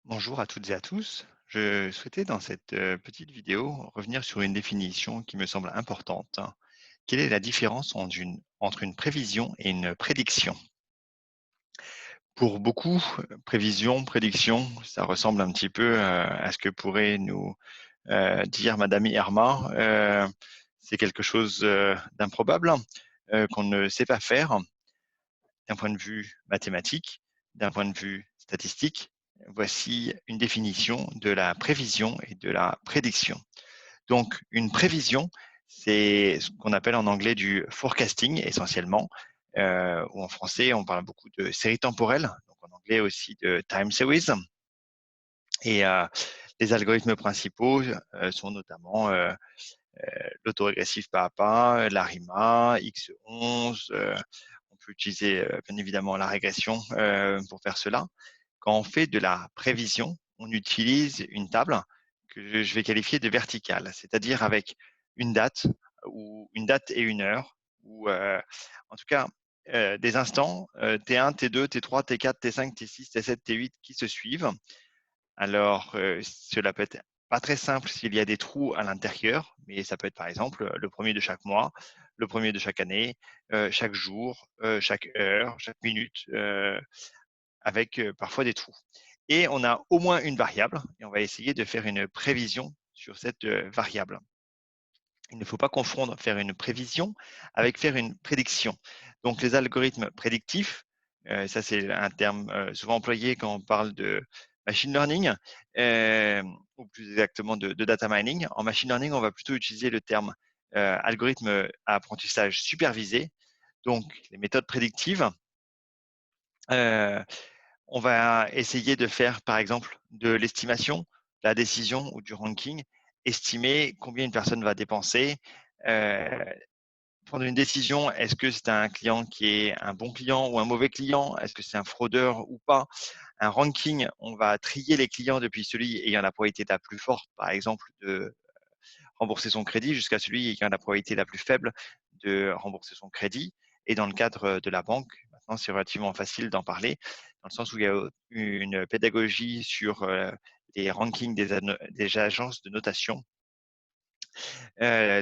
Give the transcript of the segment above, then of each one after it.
Bonjour à toutes et à tous. Je souhaitais dans cette petite vidéo revenir sur une définition qui me semble importante. Quelle est la différence entre une prévision et une prédiction? Pour beaucoup, prévision, prédiction, ça ressemble un petit peu à ce que pourrait nous dire Madame Irma. C'est quelque chose d'improbable, qu'on ne sait pas faire d'un point de vue mathématique, d'un point de vue statistique. Voici une définition de la prévision et de la prédiction. Donc, une prévision, c'est ce qu'on appelle en anglais du forecasting essentiellement, ou en français, on parle beaucoup de séries temporelles, donc en anglais aussi de time series. Et les algorithmes principaux sont notamment l'autorégressif pas à pas, l'ARIMA, X11. On peut utiliser bien évidemment la régression pour faire cela. Quand on fait de la prévision, on utilise une table que je vais qualifier de verticale, c'est-à-dire avec une date ou une date et une heure, ou en tout cas des instants T1, T2, T3, T4, T5, T6, T7, T8 qui se suivent. Alors, cela peut être pas très simple s'il y a des trous à l'intérieur, mais ça peut être par exemple le premier de chaque mois, le premier de chaque année, chaque jour, chaque heure, chaque minute, avec parfois des trous. Et on a au moins une variable et on va essayer de faire une prévision sur cette variable. Il ne faut pas confondre faire une prévision avec faire une prédiction. Donc les algorithmes prédictifs, ça c'est un terme souvent employé quand on parle de machine learning, ou plus exactement de data mining. En machine learning, on va plutôt utiliser le terme algorithme à apprentissage supervisé. Donc les méthodes prédictives, euh, on va essayer de faire par exemple de l'estimation, la décision ou du ranking, estimer combien une personne va dépenser, euh, prendre une décision, est-ce que c'est un client qui est un bon client ou un mauvais client? Est-ce que c'est un fraudeur ou pas? Un ranking, on va trier les clients depuis celui ayant la probabilité la plus forte, par exemple, de rembourser son crédit, jusqu'à celui ayant la probabilité la plus faible de rembourser son crédit. Et dans le cadre de la banque, maintenant, c'est relativement facile d'en parler, dans le sens où il y a une pédagogie sur les rankings des agences de notation.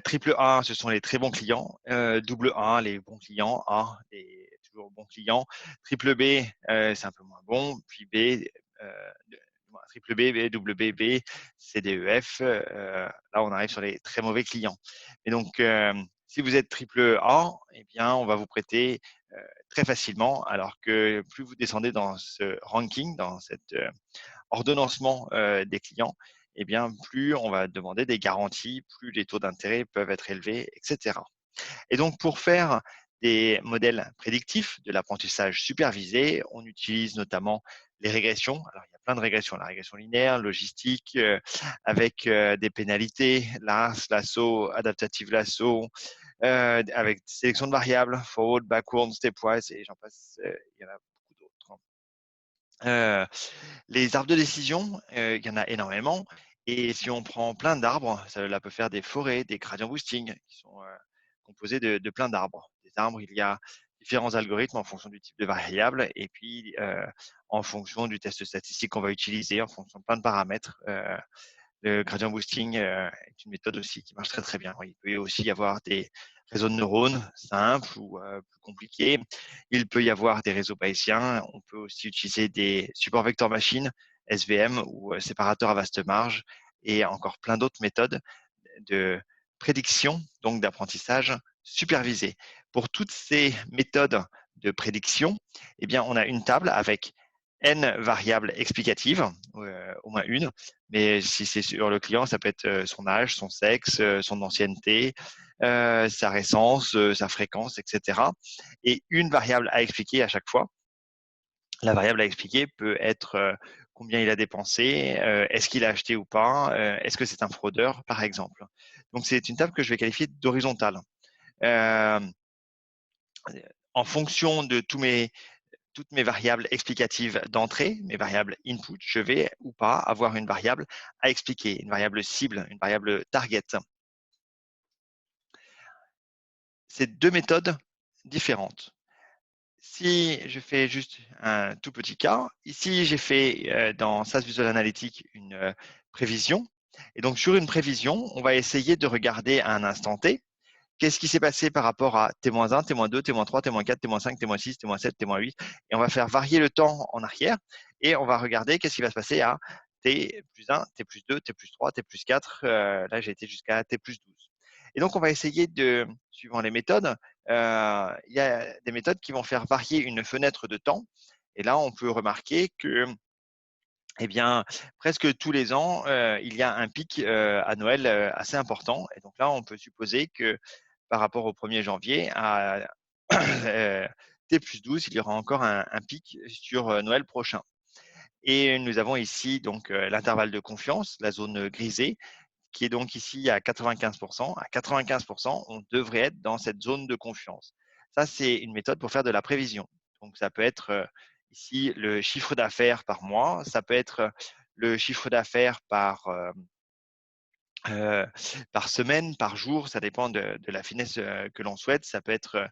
Triple A, ce sont les très bons clients. Double A, les bons clients. A, les toujours bons clients. Triple B, c'est un peu moins bon. Puis B, euh, triple B, B, double B, B, C, D, E, F. Là, on arrive sur les très mauvais clients. Et donc, si vous êtes triple A, eh bien, on va vous prêter très facilement, alors que plus vous descendez dans ce ranking, dans cet ordonnancement des clients, eh bien, plus on va demander des garanties, plus les taux d'intérêt peuvent être élevés, etc. Et donc, pour faire des modèles prédictifs de l'apprentissage supervisé, on utilise notamment les régressions. Alors, il y a plein de régressions, la régression linéaire, logistique, avec des pénalités, LARS, lasso, adaptative lasso, avec sélection de variables, forward, backward, stepwise, et j'en passe, il y en a beaucoup d'autres. Les arbres de décision, il y en a énormément. Et si on prend plein d'arbres, cela peut faire des forêts, des gradient boosting, qui sont composés de plein d'arbres. Des arbres, il y a différents algorithmes en fonction du type de variable et puis en fonction du test statistique qu'on va utiliser, en fonction de plein de paramètres. Le gradient boosting est une méthode aussi qui marche très très bien. Il peut aussi y avoir des réseaux de neurones simples ou plus compliqués. Il peut y avoir des réseaux bayésiens. On peut aussi utiliser des supports vecteurs machines, SVM ou séparateurs à vaste marge et encore plein d'autres méthodes de prédiction, donc d'apprentissage supervisé. Pour toutes ces méthodes de prédiction, eh bien, on a une table avec n variables explicatives, au moins une, mais si c'est sur le client, ça peut être son âge, son sexe, son ancienneté, sa récence, sa fréquence, etc. Et une variable à expliquer à chaque fois. La variable à expliquer peut être combien il a dépensé, est-ce qu'il a acheté ou pas, est-ce que c'est un fraudeur, par exemple. Donc, c'est une table que je vais qualifier d'horizontale. Euh, en fonction de toutes mes variables explicatives d'entrée, mes variables input, je vais ou pas avoir une variable à expliquer, une variable cible, une variable target. C'est deux méthodes différentes. si je fais juste un tout petit cas, ici j'ai fait dans SAS Visual Analytics une prévision. Et donc sur une prévision, on va essayer de regarder à un instant T qu'est-ce qui s'est passé par rapport à T-1, T-2, T-3, T-4, T-5, T-6, T-7, T-8. Et on va faire varier le temps en arrière et on va regarder qu'est-ce qui va se passer à T plus 1, T plus 2, T plus 3, T plus 4. Là, j'ai été jusqu'à T plus 12. Et donc, on va essayer de, suivant les méthodes, il y a des méthodes qui vont faire varier une fenêtre de temps. Et là, on peut remarquer que eh bien, presque tous les ans, il y a un pic à Noël assez important. Et donc là, on peut supposer que par rapport au 1er janvier à T plus 12, il y aura encore un pic sur Noël prochain. Et nous avons ici donc l'intervalle de confiance, la zone grisée, qui est donc ici à 95%. À 95%, on devrait être dans cette zone de confiance. Ça, c'est une méthode pour faire de la prévision. Donc, ça peut être ici le chiffre d'affaires par mois, ça peut être le chiffre d'affaires par semaine, par jour, ça dépend de la finesse que l'on souhaite. Ça peut être,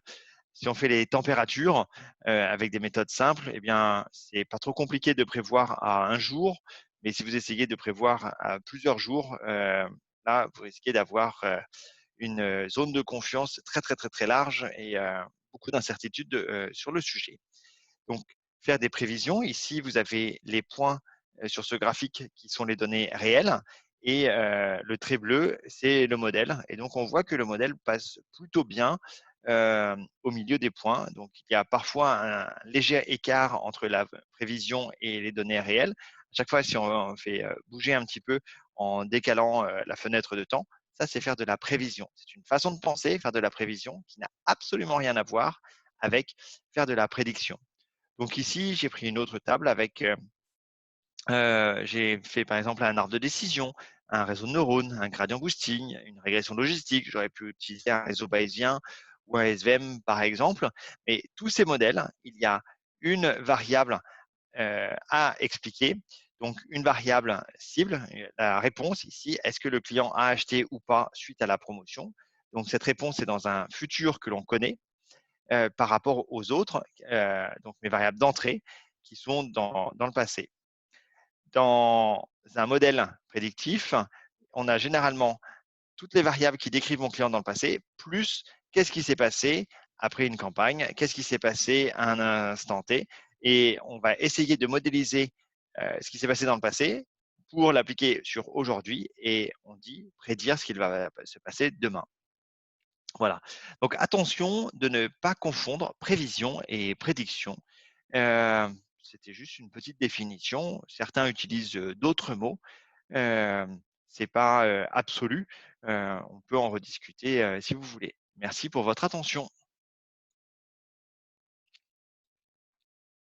si on fait les températures avec des méthodes simples, eh bien, c'est pas trop compliqué de prévoir à un jour, mais si vous essayez de prévoir à plusieurs jours, là, vous risquez d'avoir une zone de confiance très, très, très, très large et beaucoup d'incertitudes sur le sujet. Donc, faire des prévisions. Ici, vous avez les points sur ce graphique qui sont les données réelles et le trait bleu, c'est le modèle. Et donc, on voit que le modèle passe plutôt bien au milieu des points. Donc, il y a parfois un léger écart entre la prévision et les données réelles. À chaque fois, si on fait bouger un petit peu en décalant la fenêtre de temps, ça, c'est faire de la prévision. C'est une façon de penser, faire de la prévision qui n'a absolument rien à voir avec faire de la prédiction. Donc ici, j'ai pris une autre table avec, j'ai fait par exemple un arbre de décision, un réseau de neurones, un gradient boosting, une régression logistique. J'aurais pu utiliser un réseau bayésien ou un SVM par exemple. Mais tous ces modèles, il y a une variable à expliquer. Donc une variable cible, la réponse ici, est-ce que le client a acheté ou pas suite à la promotion? Donc cette réponse est dans un futur que l'on connaît par rapport aux autres, donc mes variables d'entrée qui sont dans le passé. Dans un modèle prédictif, on a généralement toutes les variables qui décrivent mon client dans le passé, plus qu'est-ce qui s'est passé après une campagne, qu'est-ce qui s'est passé à un instant T, et on va essayer de modéliser ce qui s'est passé dans le passé pour l'appliquer sur aujourd'hui, et on dit prédire ce qu'il va se passer demain. Voilà. Donc attention de ne pas confondre prévision et prédiction. Heu, C'était juste une petite définition. Certains utilisent, d'autres mots. C'est pas, absolu. On peut en rediscuter, si vous voulez. Merci pour votre attention.